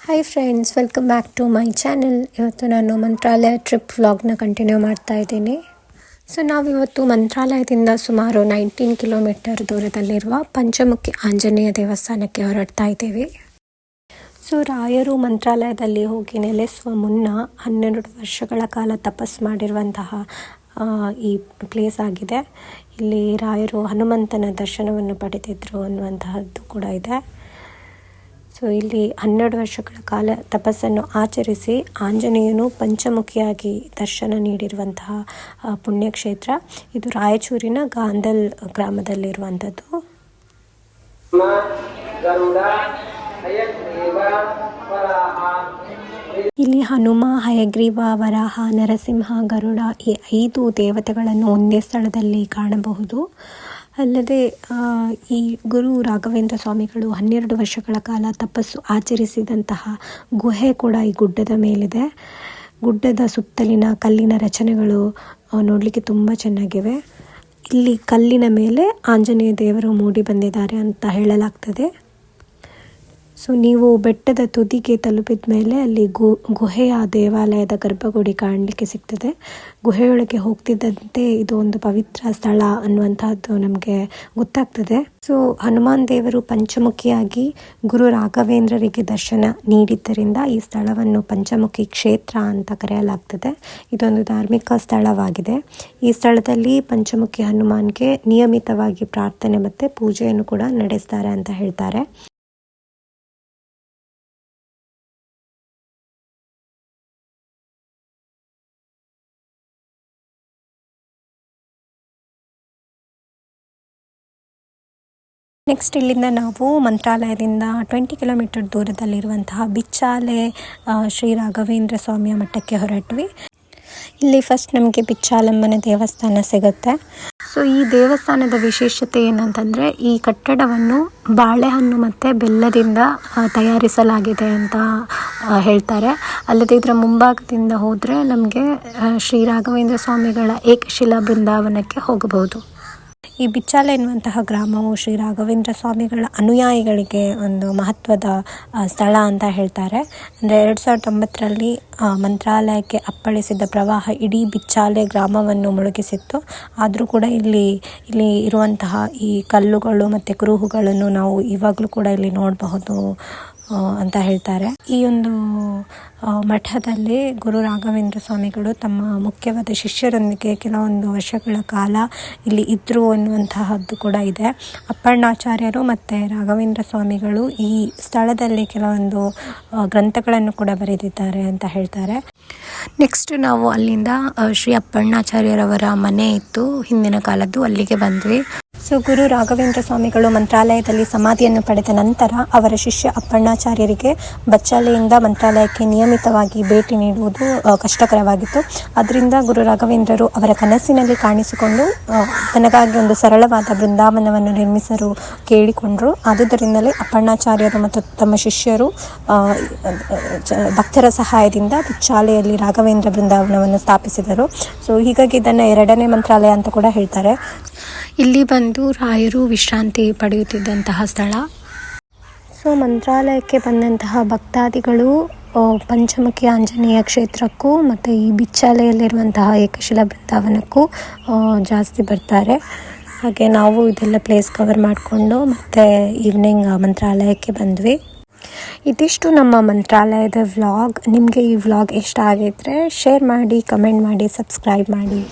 Hi friends, welcome back to my channel. ಇವತ್ತು ನಾನು ಮಂತ್ರಾಲಯ trip ವ್ಲಾಗ್ನ ಕಂಟಿನ್ಯೂ ಮಾಡ್ತಾ ಇದ್ದೀನಿ. ಸೊ ನಾವಿವತ್ತು ಮಂತ್ರಾಲಯದಿಂದ ಸುಮಾರು 19 ಕಿಲೋಮೀಟರ್ ದೂರದಲ್ಲಿರುವ ಪಂಚಮುಖಿ ಆಂಜನೇಯ ದೇವಸ್ಥಾನಕ್ಕೆ ಹೊರಡ್ತಾ ಇದ್ದೀವಿ. ಸೊ ರಾಯರು ಮಂತ್ರಾಲಯದಲ್ಲಿ ಹೋಗಿ ನೆಲೆಸುವ ಮುನ್ನ 12 ವರ್ಷಗಳ ಕಾಲ ತಪಸ್ಸು ಮಾಡಿರುವಂತಹ ಈ ಪ್ಲೇಸ್ ಆಗಿದೆ. ಇಲ್ಲಿ ರಾಯರು ಹನುಮಂತನ ದರ್ಶನವನ್ನು ಪಡೆದಿದ್ದರು ಅನ್ನುವಂತಹದ್ದು ಕೂಡ ಇದೆ. ಸೊ ಇಲ್ಲಿ 12 ವರ್ಷಗಳ ಕಾಲ ತಪಸ್ಸನ್ನು ಆಚರಿಸಿ ಆಂಜನೇಯನು ಪಂಚಮುಖಿಯಾಗಿ ದರ್ಶನ ನೀಡಿರುವಂತಹ ಪುಣ್ಯಕ್ಷೇತ್ರ. ಇದು ರಾಯಚೂರಿನ ಗಾಂಧಲ್ ಗ್ರಾಮದಲ್ಲಿರುವಂಥದ್ದು. ಇಲ್ಲಿ ಹನುಮ, ಹಯಗ್ರೀವ, ವರಾಹ, ನರಸಿಂಹ, ಗರುಡ ಈ 5 ದೇವತೆಗಳನ್ನು ಒಂದೇ ಸ್ಥಳದಲ್ಲಿ ಕಾಣಬಹುದು. ಅಲ್ಲದೆ ಈ ಗುರು ರಾಘವೇಂದ್ರ ಸ್ವಾಮಿಗಳು 12 ವರ್ಷಗಳ ಕಾಲ ತಪಸ್ಸು ಆಚರಿಸಿದಂತಹ ಗುಹೆ ಕೂಡ ಈ ಗುಡ್ಡದ ಮೇಲಿದೆ. ಗುಡ್ಡದ ಸುತ್ತಲಿನ ಕಲ್ಲಿನ ರಚನೆಗಳು ನೋಡಲಿಕ್ಕೆ ತುಂಬ ಚೆನ್ನಾಗಿವೆ. ಇಲ್ಲಿ ಕಲ್ಲಿನ ಮೇಲೆ ಆಂಜನೇಯ ದೇವರು ಮೂಡಿ ಬಂದಿದ್ದಾರೆ ಅಂತ ಹೇಳಲಾಗ್ತದೆ. ಸೊ ನೀವು ಬೆಟ್ಟದ ತುದಿಗೆ ತಲುಪಿದ ಮೇಲೆ ಅಲ್ಲಿ ಗುಹೆಯ ದೇವಾಲಯದ ಗರ್ಭಗುಡಿ ಕಾಣಲಿಕ್ಕೆ ಸಿಗ್ತದೆ. ಗುಹೆಯೊಳಗೆ ಹೋಗ್ತಿದ್ದಂತೆ ಇದು ಒಂದು ಪವಿತ್ರ ಸ್ಥಳ ಅನ್ನುವಂತಹದ್ದು ನಮಗೆ ಗೊತ್ತಾಗ್ತದೆ. ಸೊ ಹನುಮಾನ್ ದೇವರು ಪಂಚಮುಖಿಯಾಗಿ ಗುರು ರಾಘವೇಂದ್ರರಿಗೆ ದರ್ಶನ ನೀಡಿದ್ದರಿಂದ ಈ ಸ್ಥಳವನ್ನು ಪಂಚಮುಖಿ ಕ್ಷೇತ್ರ ಅಂತ ಕರೆಯಲಾಗ್ತದೆ. ಇದೊಂದು ಧಾರ್ಮಿಕ ಸ್ಥಳವಾಗಿದೆ. ಈ ಸ್ಥಳದಲ್ಲಿ ಪಂಚಮುಖಿ ಹನುಮಾನ್ಗೆ ನಿಯಮಿತವಾಗಿ ಪ್ರಾರ್ಥನೆ ಮತ್ತು ಪೂಜೆಯನ್ನು ಕೂಡ ನಡೆಸ್ತಾರೆ ಅಂತ ಹೇಳ್ತಾರೆ. ನೆಕ್ಸ್ಟ್ ಇಲ್ಲಿಂದ ನಾವು ಮಂತ್ರಾಲಯದಿಂದ 20 ಕಿಲೋಮೀಟರ್ ದೂರದಲ್ಲಿರುವಂತಹ ಬಿಚ್ಚಾಲೆ ಶ್ರೀ ರಾಘವೇಂದ್ರ ಸ್ವಾಮಿಯ ಮಠಕ್ಕೆ ಹೊರಟ್ವಿ. ಇಲ್ಲಿ ಫಸ್ಟ್ ನಮಗೆ ಬಿಚ್ಚಾಲಮ್ಮನ ದೇವಸ್ಥಾನ ಸಿಗುತ್ತೆ. ಸೊ ಈ ದೇವಸ್ಥಾನದ ವಿಶೇಷತೆ ಏನಂತಂದರೆ ಈ ಕಟ್ಟಡವನ್ನು ಬಾಳೆಹಣ್ಣು ಮತ್ತು ಬೆಲ್ಲದಿಂದ ತಯಾರಿಸಲಾಗಿದೆ ಅಂತ ಹೇಳ್ತಾರೆ. ಅಲ್ಲದೆ ಇದರ ಮುಂಭಾಗದಿಂದ ಹೋದರೆ ನಮಗೆ ಶ್ರೀ ರಾಘವೇಂದ್ರ ಸ್ವಾಮಿಗಳ ಏಕಶಿಲಾ ಬೃಂದಾವನಕ್ಕೆ ಹೋಗಬಹುದು. ಈ ಬಿಚ್ಚಾಲೆ ಎನ್ನುವಂತಹ ಗ್ರಾಮವು ಶ್ರೀ ರಾಘವೇಂದ್ರ ಸ್ವಾಮಿಗಳ ಅನುಯಾಯಿಗಳಿಗೆ ಒಂದು ಮಹತ್ವದ ಸ್ಥಳ ಅಂತ ಹೇಳ್ತಾರೆ. ಅಂದರೆ 2009ರಲ್ಲಿ ಮಂತ್ರಾಲಯಕ್ಕೆ ಅಪ್ಪಳಿಸಿದ ಪ್ರವಾಹ ಇಡೀ ಬಿಚ್ಚಾಲೆ ಗ್ರಾಮವನ್ನು ಮುಳುಗಿಸಿತ್ತು. ಆದರೂ ಕೂಡ ಇಲ್ಲಿ ಇರುವಂತಹ ಈ ಕಲ್ಲುಗಳು ಮತ್ತು ಕುರುಹುಗಳನ್ನು ನಾವು ಇವಾಗಲೂ ಕೂಡ ಇಲ್ಲಿ ನೋಡಬಹುದು ಅಂತ ಹೇಳ್ತಾರೆ. ಈ ಒಂದು ಮಠದಲ್ಲಿ ಗುರು ರಾಘವೇಂದ್ರ ಸ್ವಾಮಿಗಳು ತಮ್ಮ ಮುಖ್ಯವಾದ ಶಿಷ್ಯರೊಂದಿಗೆ ಕೆಲವೊಂದು ವರ್ಷಗಳ ಕಾಲ ಇಲ್ಲಿ ಇದ್ದರು ಅನ್ನುವಂತಹದ್ದು ಕೂಡ ಇದೆ. ಅಪ್ಪಣ್ಣಾಚಾರ್ಯರು ಮತ್ತು ರಾಘವೇಂದ್ರ ಸ್ವಾಮಿಗಳು ಈ ಸ್ಥಳದಲ್ಲಿ ಕೆಲವೊಂದು ಗ್ರಂಥಗಳನ್ನು ಕೂಡ ಬರೆದಿದ್ದಾರೆ ಅಂತ ಹೇಳ್ತಾರೆ. ನೆಕ್ಸ್ಟ್ ನಾವು ಅಲ್ಲಿಂದ ಶ್ರೀ ಅಪ್ಪಣ್ಣಾಚಾರ್ಯರವರ ಮನೆ ಇತ್ತು ಹಿಂದಿನ ಕಾಲದ್ದು, ಅಲ್ಲಿಗೆ ಬಂದ್ವಿ. ಸೊ ಗುರು ರಾಘವೇಂದ್ರ ಸ್ವಾಮಿಗಳು ಮಂತ್ರಾಲಯದಲ್ಲಿ ಸಮಾಧಿಯನ್ನು ಪಡೆದ ನಂತರ ಅವರ ಶಿಷ್ಯ ಅಪ್ಪಣ್ಣಾಚಾರ್ಯರಿಗೆ ಬಚ್ಚಾಲೆಯಿಂದ ಮಂತ್ರಾಲಯಕ್ಕೆ ನಿಯಮಿತವಾಗಿ ಭೇಟಿ ನೀಡುವುದು ಕಷ್ಟಕರವಾಗಿತ್ತು. ಅದರಿಂದ ಗುರು ರಾಘವೇಂದ್ರರು ಅವರ ಕನಸಿನಲ್ಲಿ ಕಾಣಿಸಿಕೊಂಡು ತನಗಾಗಿ ಒಂದು ಸರಳವಾದ ಬೃಂದಾವನವನ್ನು ನಿರ್ಮಿಸಲು ಕೇಳಿಕೊಂಡರು. ಆದುದರಿಂದಲೇ ಅಪ್ಪಣ್ಣಾಚಾರ್ಯರು ಮತ್ತು ತಮ್ಮ ಶಿಷ್ಯರು ಭಕ್ತರ ಸಹಾಯದಿಂದ ಬಿಚ್ಚಾಲೆಯಲ್ಲಿ ರಾಘವೇಂದ್ರ ಬೃಂದಾವನವನ್ನು ಸ್ಥಾಪಿಸಿದರು. ಸೊ ಹೀಗಾಗಿ ಇದನ್ನು 2ನೇ ಮಂತ್ರಾಲಯ ಅಂತ ಕೂಡ ಹೇಳ್ತಾರೆ. ಇಲ್ಲಿ ಬಂದು ರಾಯರು ವಿಶ್ರಾಂತಿ ಪಡೆಯುತ್ತಿದ್ದಂತಹ ಸ್ಥಳ. ಸೊ ಮಂತ್ರಾಲಯಕ್ಕೆ ಬಂದಂತಹ ಭಕ್ತಾದಿಗಳು ಪಂಚಮುಖಿ ಆಂಜನೇಯ ಕ್ಷೇತ್ರಕ್ಕೂ ಮತ್ತು ಈ ಬಿಚ್ಚಾಲೆಯಲ್ಲಿರುವಂತಹ ಏಕಶಿಲಾ ಬೃಂದಾವನಕ್ಕೂ ಜಾಸ್ತಿ ಬರ್ತಾರೆ. ಹಾಗೆ ನಾವು ಇದೆಲ್ಲ ಪ್ಲೇಸ್ ಕವರ್ ಮಾಡಿಕೊಂಡು ಮತ್ತು ಈವ್ನಿಂಗ್ ಮಂತ್ರಾಲಯಕ್ಕೆ ಬಂದ್ವಿ. ಇದಿಷ್ಟು ನಮ್ಮ ಮಂತ್ರಾಲಯದ ವ್ಲಾಗ್. ನಿಮಗೆ ಈ ವ್ಲಾಗ್ ಇಷ್ಟ ಆಗಿದ್ದರೆ ಶೇರ್ ಮಾಡಿ, ಕಮೆಂಟ್ ಮಾಡಿ, ಸಬ್ಸ್ಕ್ರೈಬ್ ಮಾಡಿ.